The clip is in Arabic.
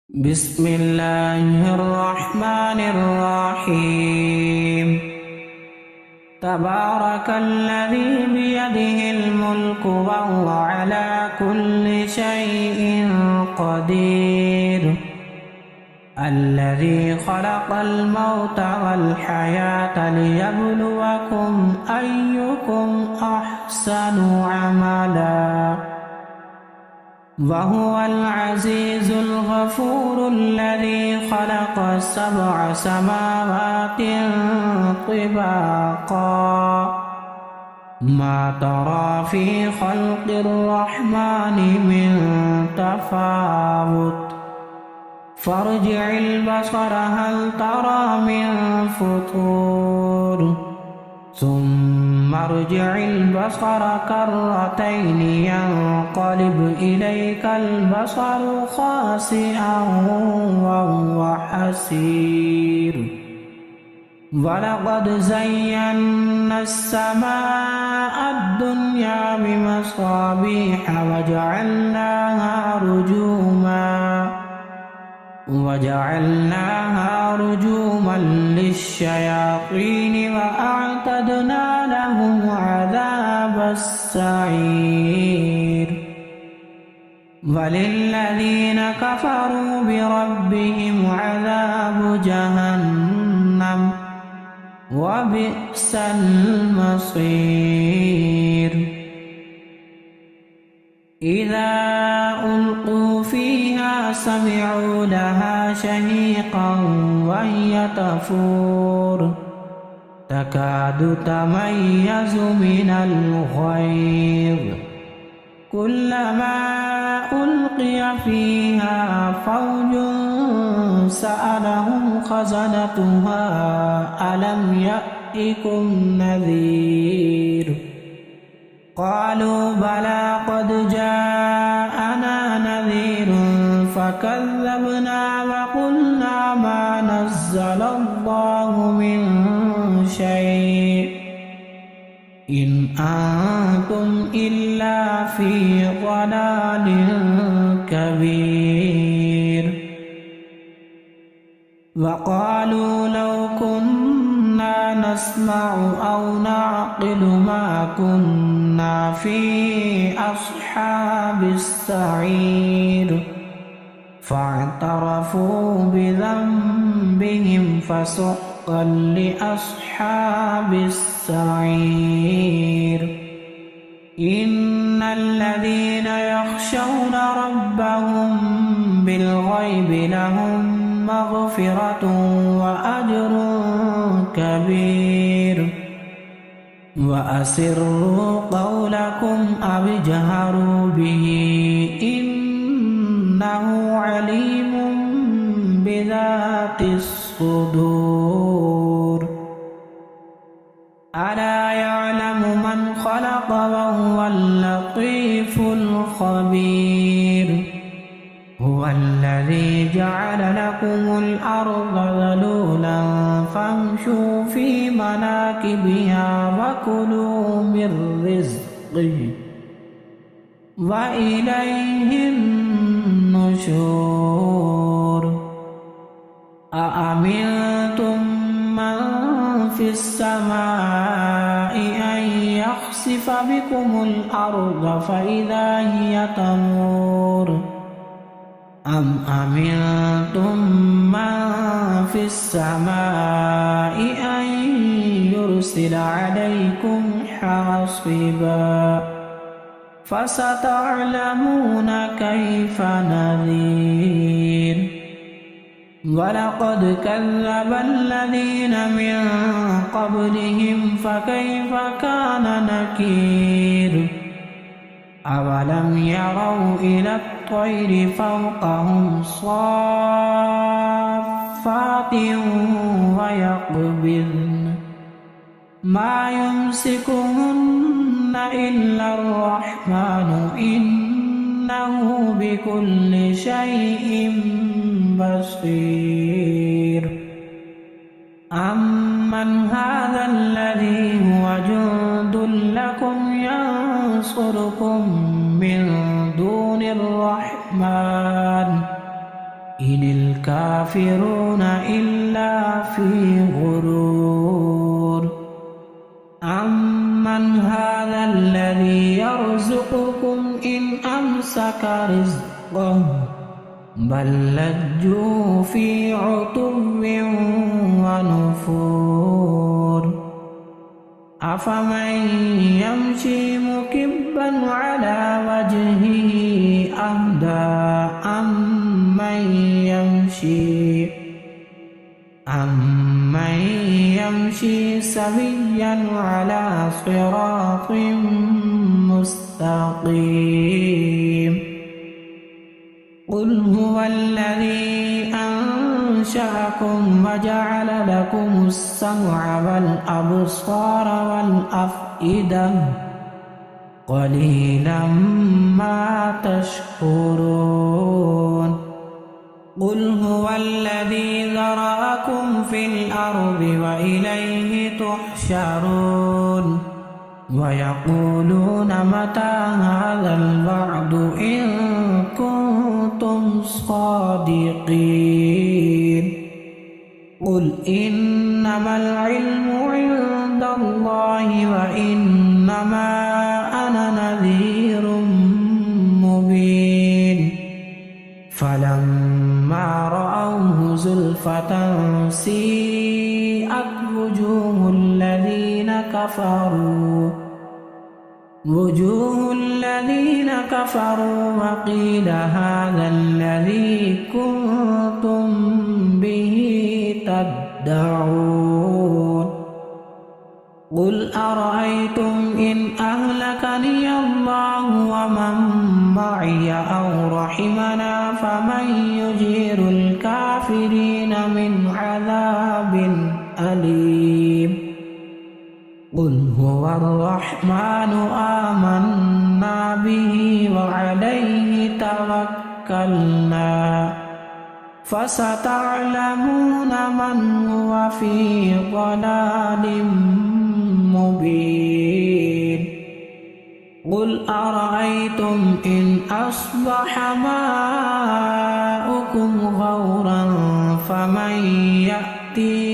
بسم الله الرحمن الرحيم. تبارك الذي بيده الملك وهو على كل شيء قدير، الذي خلق الموت والحياة ليبلوكم أيكم أحسن عملا، وهو العزيز الغفور الذي خلق 7 سماوات طباقا، ما ترى في خلق الرحمن من تفاوت، فارجع البصر هل ترى من فطور، ثم ارجع البصر كرتين ينقلب إليك البصر خاسئا وهو حسير، ولقد زينا السماء الدنيا بمصابيح وجعلناها رجوما للشياطين وأعتدنا لهم عذاب السعير، وللذين كفروا بربهم عذاب جهنم وبئس المصير. إذا ألقوا فيها سمعوا لها شهيقا وهي تفور، تكاد تميز من الغيظ، كلما ألقي فيها فوج سألهم خزنتها ألم يأتكم نذير، قالوا بلى قد جاءنا نذير فكذبنا وقلنا ما نزل الله من شيء إن أنتم إلا في ضلال كبير، وقالوا لو كنا نسمع أو نعقل ما كنا في أصحاب السعير، فاعترفوا بذنبهم فسحقا لأصحاب السعير. إن الذين يخشون ربهم بالغيب لهم مغفرة وأجر كبير، وأسروا قولكم أو اجهروا به إنه عليم بذات الصدور. ألا يعلم من خلق وهو اللطيف الخبير، هو الذي جعل لكم الأرض ذلولا فامشوا في مناكبها وكلوا من رزقه وإليه النشور. أأمنتم من في السماء أن يخسف بكم الأرض فإذا هي تمور، أم أمنتم من في السماء أن يرسل عليكم حاصبا، فستعلمون كيف نذير. ولقد كذب الذين من قبلهم فكيف كان نكير. أولم يروا إلى الطير فوقهم صافات ويقبضن ما يمسكهن إلا الرحمن إنه بكل شيء بصير. أمن هذا الذي هو جند لكم ينصركم من دون الرحمن إن الكافرون إلا في غرور أمن هذا الذي يرزقكم إن أمسك رزقه بل لجوا في عتو ونفور أفمن يمشي مكبا على وجهه أهدى أمن يمشي سويا على صراط مستقيم قل هو الذي أنشأكم وجعل لكم السمع والأبصار والأفئدة قليلا ما تشكرون قل هو الذي ذرأكم في الأرض وإليه تحشرون ويقولون متى هذا الوعد إن كنتم صادقين قل إنما العلم عند الله وإنما أنا نذير مبين فلما رأوه زلفة سيئت وجوه الذين كفروا وقيل هذا الذي كنتم به تدعون قل أرأيتم إن أهلكني الله ومن معي أو رحمنا فمن يجير الكافرين من عذاب أليم قل هو الرحمن آمنا به وعليه توكلنا فستعلمون من هو في ضلال مبين قل أرأيتم إن أصبح ماؤكم غورا فمن يأتي